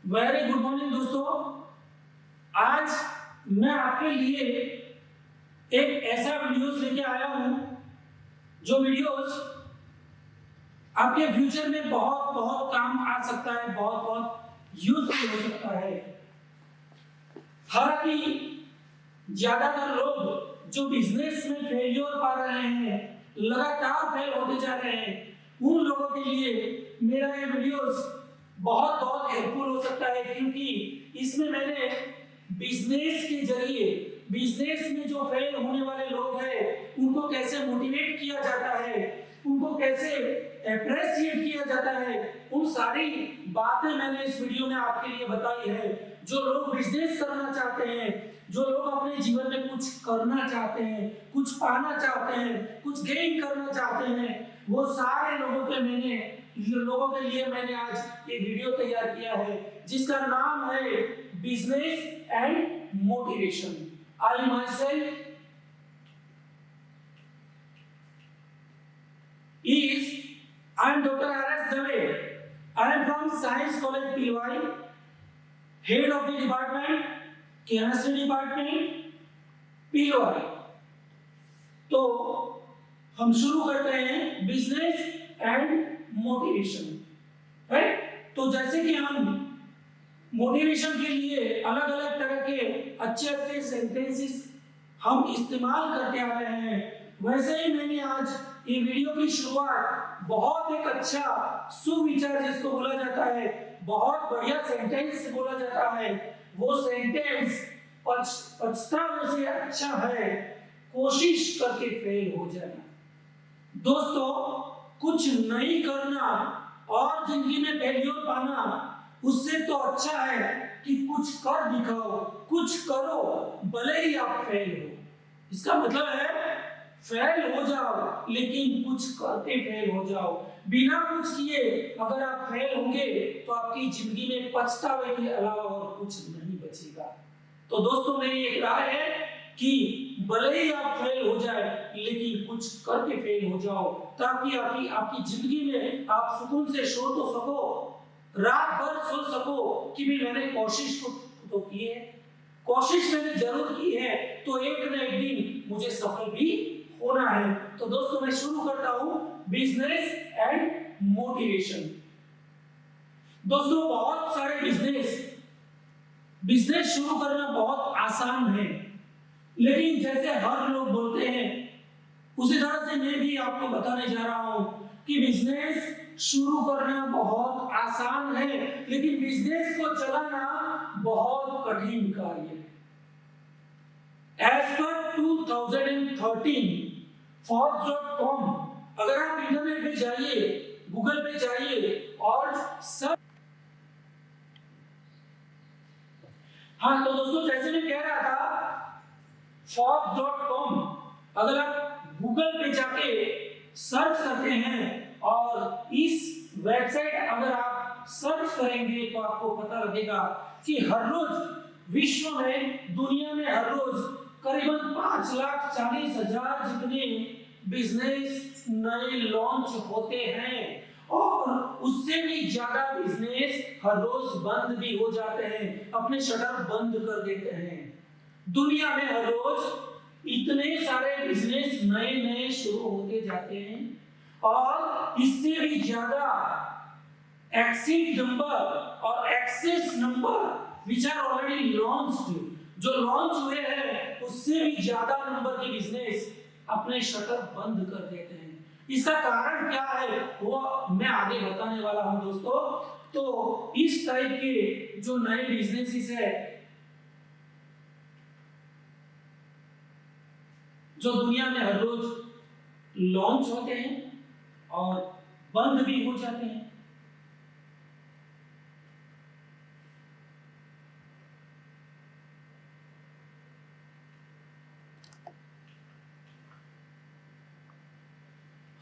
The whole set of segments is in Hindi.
वेरी गुड मॉर्निंग दोस्तों। आज मैं आपके लिए एक ऐसा वीडियोस लेके आया हूं जो वीडियोस आपके फ्यूचर में बहुत बहुत काम आ सकता है, बहुत बहुत यूजफुल हो सकता है। हालांकि ज्यादातर लोग जो बिजनेस में फेलियर पा रहे हैं, लगातार फेल होते जा रहे हैं, उन लोगों के लिए मेरा ये वीडियोस बहुत बहुत हेल्पफुल हो सकता है, क्योंकि इसमें मैंने बिजनेस के जरिए बिजनेस में जो फेल होने वाले लोग हैं उनको कैसे मोटिवेट किया जाता है, उनको कैसे अप्रिशिएट किया जाता है, उन सारी बातें मैंने इस वीडियो में आपके लिए बताई है। जो लोग बिजनेस करना चाहते हैं, जो लोग अपने जीवन में कुछ करना चाहते हैं, कुछ पाना चाहते हैं, कुछ गेन करना चाहते हैं, वो सारे लोगों के लिए मैंने आज ये वीडियो तैयार किया है, जिसका नाम है business and motivation. I my self I am Dr. R.S. Dave. I am from Science College PY, head of the department, chemistry department, PY। तो हम शुरू करते हैं बिजनेस एंड मोटिवेशन, राइट। तो जैसे कि हम मोटिवेशन के लिए अलग अलग तरह के अच्छे सेंटेंसेस हम इस्तेमाल करते आ रहे हैं, वैसे ही मैंने आज ये वीडियो की शुरुआत बहुत एक अच्छा सुविचार जिसको बोला जाता है, बहुत बढ़िया सेंटेंस बोला जाता है, वो सेंटेंस पछतावे से अच्छा है कोशिश करके फेल हो जाना। दोस्तों, कुछ नहीं करना और जिंदगी में फेलियर पाना, उससे तो अच्छा है कि कुछ कर दिखाओ, कुछ करो, भले ही आप फेल हो। इसका मतलब है फेल हो जाओ लेकिन कुछ करके फेल हो जाओ। बिना कुछ किए अगर आप फेल होंगे तो आपकी जिंदगी में पछतावे के अलावा और कुछ नहीं बचेगा। तो दोस्तों, मेरी एक राय है कि भले ही आप फेल हो जाए लेकिन कुछ करके फेल हो जाओ, ताकि आपकी जिंदगी में आप सुकून से सो तो सको, रात भर सो सको कि भी मैंने कोशिश तो की है, कोशिश मैंने जरूर की है, तो एक न एक दिन मुझे सफल भी होना है। तो दोस्तों, मैं शुरू करता हूं बिजनेस एंड मोटिवेशन। दोस्तों, बहुत सारे बिजनेस शुरू करना बहुत आसान है, लेकिन जैसे हर लोग बोलते हैं उसी तरह से मैं भी आपको बताने जा रहा हूं कि बिजनेस शुरू करना बहुत आसान है, लेकिन बिजनेस को चलाना बहुत कठिन कार्य है। As per 2013 Forbes.com, अगर आप इंटरनेट पे जाइए, गूगल पे जाइए और सब, हाँ, तो दोस्तों, जैसे मैं कह रहा था, Forbes.com, अगर आप गूगल पे जाके सर्च करते हैं और इस वेबसाइट अगर आप सर्च करेंगे तो आपको पता लगेगा कि हर रोज विश्व में, दुनिया में हर रोज करीबन 5,40,000 जितने बिजनेस नए लॉन्च होते हैं, और उससे भी ज्यादा बिजनेस हर रोज बंद भी हो जाते हैं, अपने शटर बंद कर देते हैं। दुनिया में हर रोज इतने सारे बिजनेस नए नए शुरू होते जाते हैं, और इससे भी ज्यादा एक्सिट नंबर और access number which are already launched, जो लॉन्च हुए हैं उससे भी ज्यादा नंबर के बिजनेस अपने शटर बंद कर देते हैं। इसका कारण क्या है वो मैं आगे बताने वाला हूं दोस्तों। तो इस टाइप के जो नए बिजनेसेस है जो दुनिया में हर रोज लॉन्च होते हैं और बंद भी हो जाते हैं,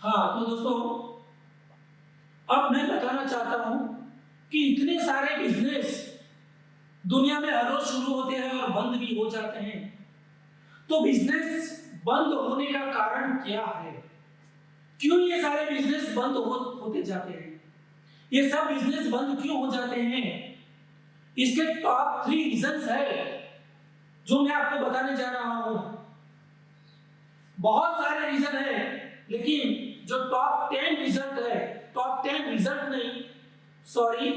हाँ, तो दोस्तों, अब मैं बताना चाहता हूं कि इतने सारे बिजनेस दुनिया में हर रोज शुरू होते हैं और बंद भी हो जाते हैं, तो बिजनेस बंद होने का कारण क्या है? क्यों ये सारे बिजनेस बंद होते जाते हैं? ये सब बिजनेस बंद क्यों हो जाते हैं? इसके टॉप 3 रीजंस है जो मैं आपको बताने जा रहा हूं। बहुत सारे रीजन है, लेकिन जो टॉप 10 रिजल्ट है, टॉप 10 रिजल्ट नहीं, सॉरी,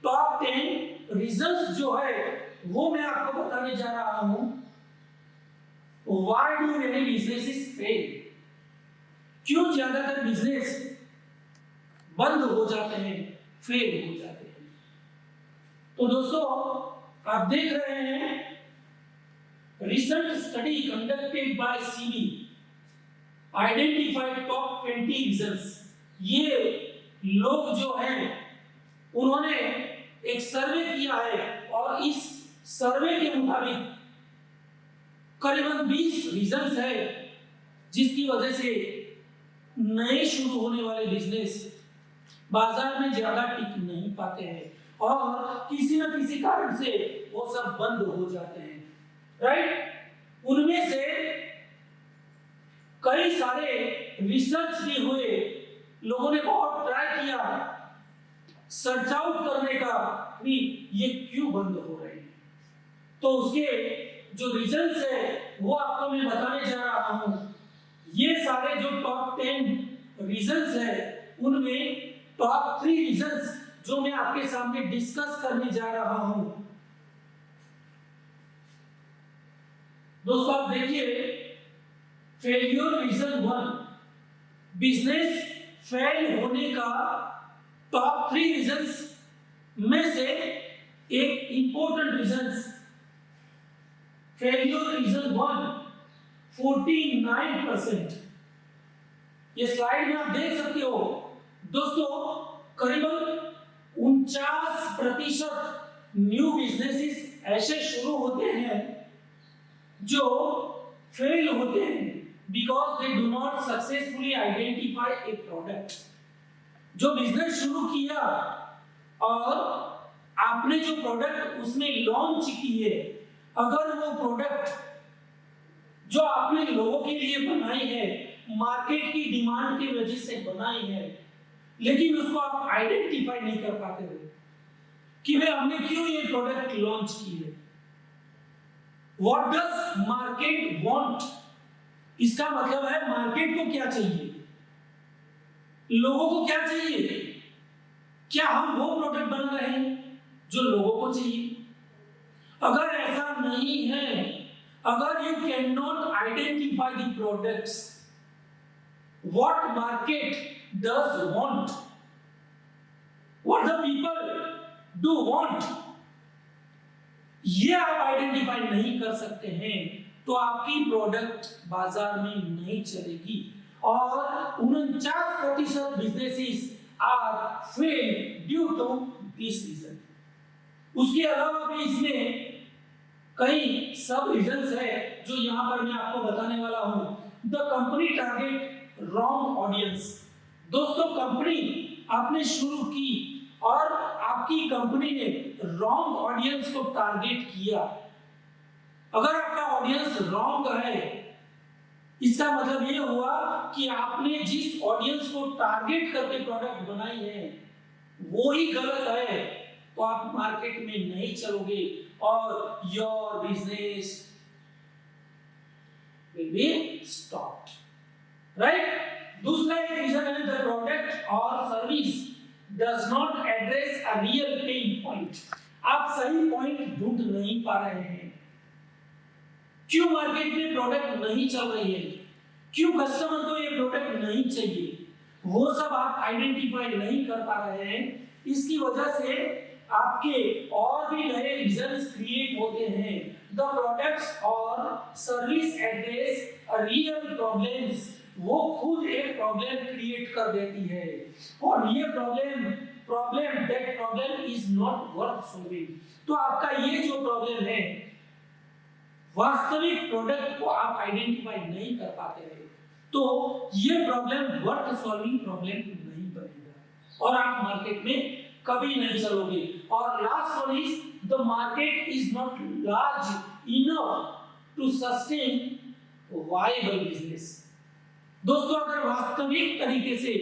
टॉप 10 रीजंस जो है वो मैं आपको बताने जा रहा हूं। Why do many businesses fail? क्यों ज्यादातर बिजनेस बंद हो जाते हैं, फेल हो जाते हैं? तो दोस्तों, आप देख रहे हैं recent study conducted by CB identified top 20 reasons. ये लोग जो हैं उन्होंने एक सर्वे किया है और इस सर्वे के मुताबिक करीबन 20 रीजंस है जिसकी वजह से नए शुरू होने वाले बिजनेस बाजार में ज्यादा टिक नहीं पाते हैं और किसी न किसी कारण से वो सब बंद हो जाते हैं, राइट? उनमें से कई सारे रिसर्च भी हुए, लोगों ने बहुत ट्राई किया सर्च आउट करने का भी ये क्यों बंद हो रहे हैं। तो उसके जो रीजंस है वो आपको मैं बताने जा रहा हूं। ये सारे जो टॉप 10 रीजंस है उनमें टॉप 3 रीजंस जो मैं आपके सामने डिस्कस करने जा रहा हूं। दोस्तों, आप देखिए, फेलियर रीजन 1, बिजनेस फेल होने का टॉप 3 रीजंस में से एक इंपॉर्टेंट रीजंस, फेलियर रीजन 1 49%। ये स्लाइड में आप देख सकते हो दोस्तों, करीबन 49% न्यू बिजनेसेस ऐसे शुरू होते हैं जो फेल होते हैं because they do not successfully identify A product. जो बिजनेस शुरू किया और आपने जो प्रोडक्ट उसमें लॉन्च किए, अगर वो प्रोडक्ट जो आपने लोगों के लिए बनाई है, मार्केट की डिमांड की वजह से बनाई है, लेकिन उसको आप आइडेंटिफाई नहीं कर पाते हो कि भाई हमने क्यों ये प्रोडक्ट लॉन्च की है। What does market want? इसका मतलब है मार्केट को क्या चाहिए, लोगों को क्या चाहिए। क्या हम वो प्रोडक्ट बना रहे हैं जो लोगों को चाहिए? अगर ऐसा नहीं है, अगर you can not identify the products what market does want, what the people do want, ये आप आइडेंटिफाई नहीं कर सकते हैं तो आपकी प्रोडक्ट बाजार में नहीं चलेगी और 49% businesses are fail due to this reason. उसके अलावा भी इसमें कई सब रीजंस है जो यहां पर मैं आपको बताने वाला हूं। The company target wrong audience. दोस्तों, कंपनी आपने शुरू की और आपकी कंपनी ने रॉन्ग ऑडियंस को टारगेट किया। अगर आपका ऑडियंस रॉन्ग है, इसका मतलब ये हुआ कि आपने जिस ऑडियंस को टारगेट करके प्रोडक्ट बनाई है वो ही गलत है, तो आप मार्केट में नहीं चलोगे और your business will be stopped, right? दूसरा एक रीजन है द प्रोडक्ट और service does not address a real pain point. आप सही पॉइंट ढूंढ नहीं पा रहे हैं। क्यों मार्केट में प्रोडक्ट नहीं चल रही है, क्यों कस्टमर को ये प्रोडक्ट नहीं चाहिए, वो सब आप आइडेंटिफाई नहीं कर पा रहे हैं। इसकी वजह से आपके और भी नए रीजंस क्रिएट होते हैं। द प्रोडक्ट्स और सर्विस एड्रेस रियल प्रॉब्लम्स, वो खुद एक प्रॉब्लम क्रिएट कर देती है और ये problem is not worth solving. तो आपका ये जो प्रॉब्लम है, वास्तविक प्रोडक्ट को आप आइडेंटिफाई नहीं कर पाते हैं, तो ये प्रॉब्लम वर्थ सॉल्विंग प्रॉब्लम नहीं बनेगा और आप मार्केट में कभी नहीं चलोगे। और last one is the market is not large enough to sustain viable business. दोस्तों, अगर वास्तविक तरीके से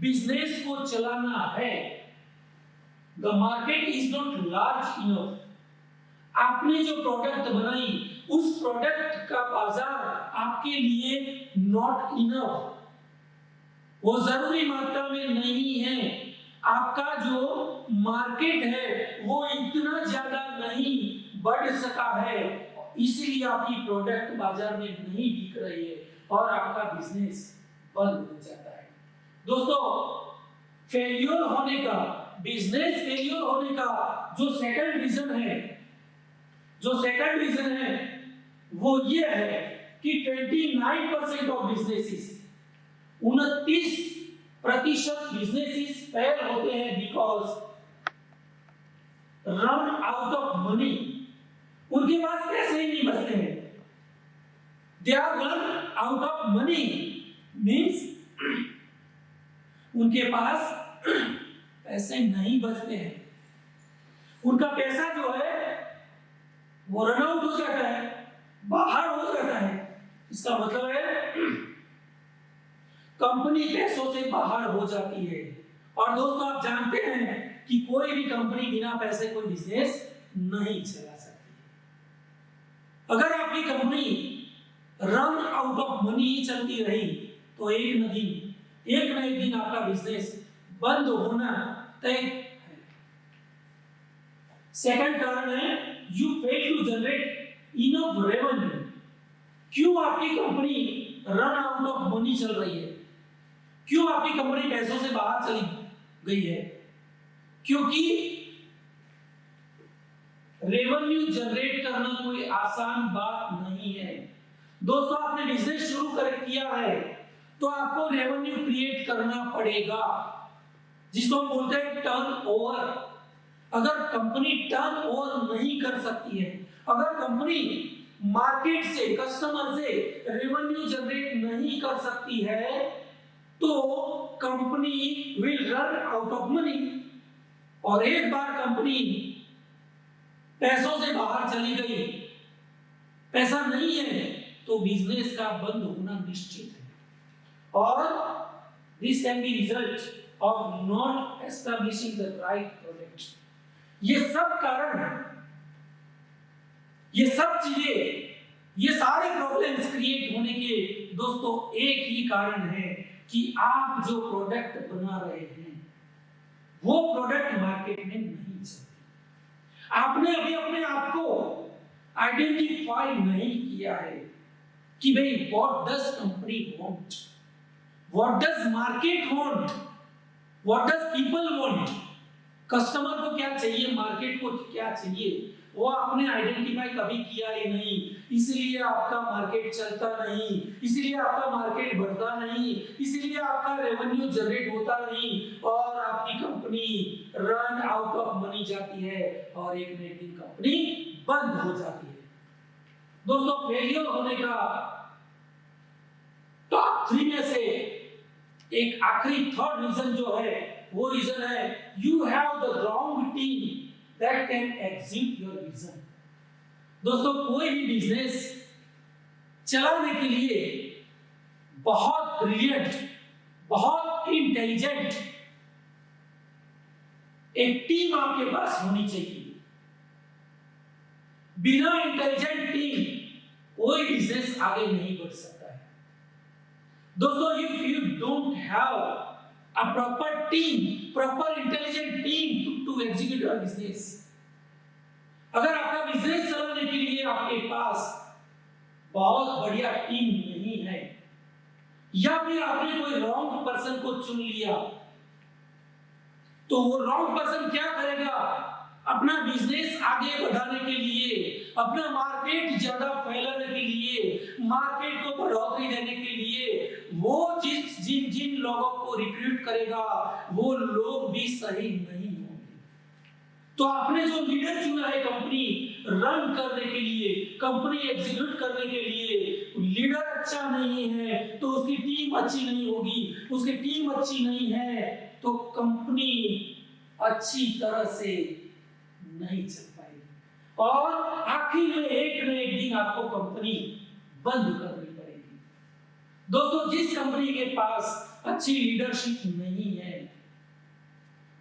बिजनेस को चलाना है, the market is not large enough, आपने जो प्रोडक्ट बनाई उस प्रोडक्ट का बाजार आपके लिए नॉट इनफ, वो जरूरी मात्रा में नहीं है। आपका जो मार्केट है वो इतना ज्यादा नहीं बढ़ सका है, इसलिए आपकी प्रोडक्ट बाजार में नहीं बिक रही है और आपका बिजनेस बंद हो जाता है। दोस्तों, फेल्योर होने का, बिजनेस फेल्योर होने का जो सेकंड रीजन है वो ये है कि 29% ऑफ बिजनेसेस, 29% बिजनेसेस फेल होते हैं because run out of money. उनके पास पैसे ही नहीं बचते हैं। They are run out of money means उनके पास पैसे नहीं बचते हैं। उनका पैसा जो है वो रन आउट हो जाता है, बाहर हो जाता है। इसका मतलब है कंपनी पैसों से बाहर हो जाती है। और दोस्तों, आप जानते हैं कि कोई भी कंपनी बिना पैसे कोई बिजनेस नहीं चला सकती। अगर आपकी company run out of money चलती रही तो एक न एक दिन आपका बिजनेस बंद होना तय है। सेकंड कारण है you fail to generate enough revenue. क्यों आपकी company run out of money चल रही है? क्यों आपकी कंपनी पैसों से बाहर चली गई है? क्योंकि रेवेन्यू जनरेट करना कोई आसान बात नहीं है। दोस्तों, आपने बिजनेस शुरू किया है तो आपको रेवेन्यू क्रिएट करना पड़ेगा, जिसको हम बोलते हैं टर्नओवर। अगर कंपनी टर्नओवर नहीं कर सकती है, अगर कंपनी मार्केट से, कस्टमर से रेवेन्यू जनरेट नहीं कर सकती है, तो company will run out of money. और एक बार कंपनी पैसों से बाहर चली गई, पैसा नहीं है, तो बिजनेस का बंद होना निश्चित है। और this can be result of not establishing the right product. ये सब कारण, ये सब चीजें, ये सारे प्रॉब्लम्स क्रिएट होने के दोस्तों एक ही कारण है कि आप जो प्रोडक्ट बना रहे हैं वो प्रोडक्ट मार्केट में नहीं चलती। आपने अभी अपने आप को आइडेंटिफाई नहीं किया है कि भाई what does company want, what does market want, what does people want. Customer को क्या चाहिए, मार्केट को क्या चाहिए, वो आपने आइडेंटिफाई कभी किया ही नहीं। इसलिए आपका मार्केट चलता नहीं, इसलिए आपका मार्केट बढ़ता नहीं, इसलिए आपका रेवेन्यू जनरेट होता नहीं और आपकी company run out of money जाती है और एक न एक दिन कंपनी बंद हो जाती है। दोस्तों, फेलियर होने का टॉप 3 में से एक आखिरी थर्ड रीजन जो है वो रीजन है you have the wrong team that can execute your vision। दोस्तों, कोई भी बिजनेस चलाने के लिए बहुत ब्रिलियंट, बहुत इंटेलिजेंट एक टीम आपके पास होनी चाहिए। बिना इंटेलिजेंट टीम कोई बिजनेस आगे नहीं बढ़ सकता है। दोस्तों, if you don't have a proper team, proper intelligent team to execute your business, अगर आपका बिजनेस चलाने के लिए आपके पास बहुत बढ़िया टीम नहीं है या फिर आपने कोई रॉन्ग पर्सन को चुन लिया, तो वो रॉन्ग पर्सन क्या करेगा? अपना बिजनेस आगे बढ़ाने के लिए, अपना मार्केट ज्यादा फैलाने के लिए, मार्केट को बढ़ोतरी देने के लिए वो जिन लोगों को रिक्रूट करेगा वो लोग भी सही नहीं होंगे। तो आपने जो लीडर चुना है कंपनी रन करने के लिए, कंपनी एग्जीक्यूट करने के लिए, लीडर अच्छा नहीं है तो उसकी टीम अच्छी नहीं होगी, उसकी टीम अच्छी नहीं है तो कंपनी अच्छी तरह से नहीं चल पाएगी और आखिर में एक न एक दिन आपको कंपनी बंद करनी पड़ेगी। दोस्तों, जिस कंपनी के पास अच्छी लीडरशिप नहीं है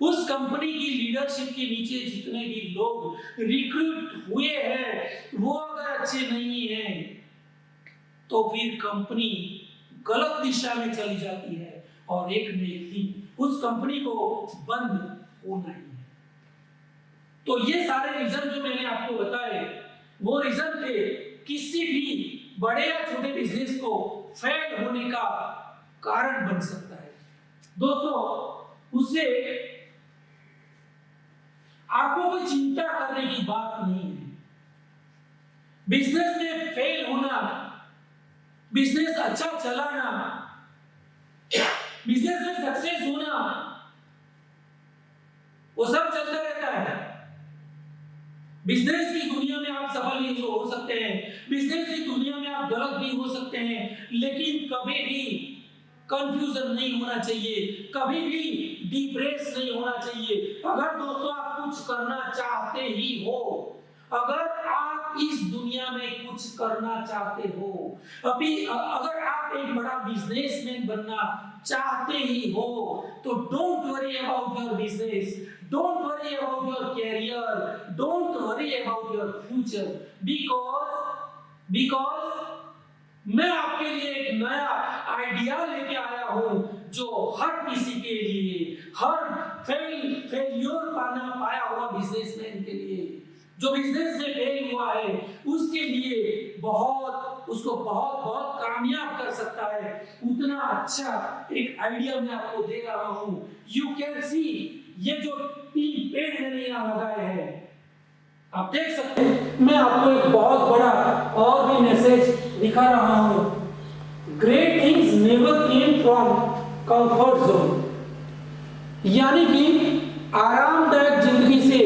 उस कंपनी की लीडरशिप के नीचे जितने भी लोग रिक्रूट हुए हैं वो अगर अच्छे नहीं हैं तो फिर कंपनी गलत दिशा में चली जाती है और एक न एक दिन उस कंपनी को बंद होना ही है। तो ये सारे रीजन जो मैंने आपको बताए वो रीजन थे किसी भी बड़े या छोटे बिजनेस को फेल होने का कारण बन सकता है। दोस्तों, उससे आपको कोई चिंता करने की बात नहीं है। बिजनेस में फेल होना, बिजनेस अच्छा चलाना, बिजनेस में सक्सेस होना, वो सब चलता रहता है। बिजनेस की दुनिया में आप सफल भी हो सकते हैं, बिजनेस की दुनिया में आप गलत भी हो सकते हैं, लेकिन कभी भी कंफ्यूजन नहीं होना चाहिए, कभी भी डिप्रेस नहीं होना चाहिए। अगर दोस्तों आप कुछ करना चाहते ही हो, अगर आप इस दुनिया में कुछ करना चाहते हो, अगर आप एक बड़ा बिजनेसमैन बनना चाहते ही हो, तो don't worry about your business, don't worry about your career, don't worry about your future, because मैं आपके लिए एक नया आइडिया लेके आया हूं जो हर किसी के लिए, हर फेलियर पाया हुआ बिजनेसमैन के लिए, जो बिजनेस में फेल हुआ है उसके लिए उसको बहुत कामयाब कर सकता है, उतना अच्छा एक आइडिया मैं आपको दे रहा हूं। यू कैन सी, ये जो 3 पेड़ मैंने यहां लगाए हैं आप देख सकते हैं। मैं आपको एक बहुत बड़ा और भी मैसेज दिखा रहा हूं। Great things never came from comfort zone, यानी कि आरामदायक जिंदगी से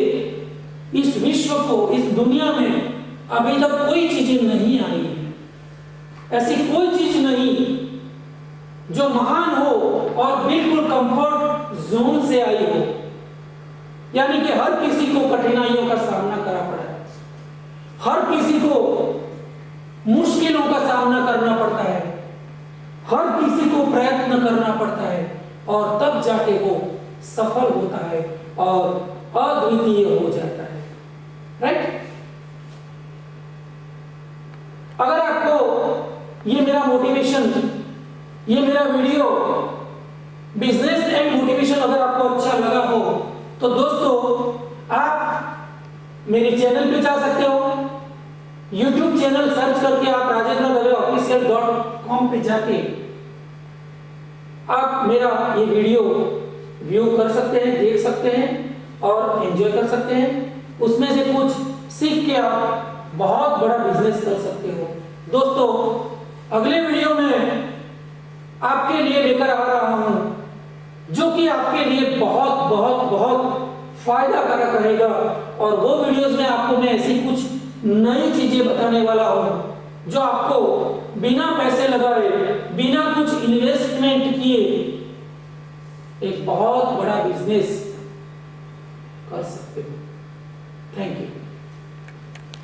इस विश्व को, इस दुनिया में अभी तक कोई चीजें नहीं आई है। ऐसी कोई चीज नहीं जो महान हो और बिल्कुल कंफर्ट जोन से आई हो, यानी कि हर किसी को कठिनाइयों का सामना करना पड़ा है, हर किसी को मुश्किलों का सामना करना पड़ता है, हर किसी को प्रयत्न करना पड़ता है और तब जाके वो सफल होता है और अद्वितीय हो जाता है। राइट? अगर आपको ये मेरा मोटिवेशन, ये मेरा वीडियो बिजनेस एंड मोटिवेशन अगर आपको अच्छा लगा हो तो दोस्तों आप मेरे चैनल पे जा सकते हो। YouTube चैनल सर्च करके आप rajendradhaveofficial.com पे जाके आप मेरा ये वीडियो व्यू कर सकते हैं, देख सकते हैं और एंजॉय कर सकते हैं। उसमें से कुछ सीख के आप बहुत बड़ा बिजनेस कर सकते हो। दोस्तों, अगले वीडियो में आपके लिए लेकर आ रहा हूं जो कि आपके लिए बहुत फायदा कारक रहेगा, और वो वीडियोस में आपको मैं ऐसी कुछ नई चीजें बताने वाला हूं जो आपको बिना पैसे लगाए, बिना कुछ इन्वेस्टमेंट किए एक बहुत बड़ा बिजनेस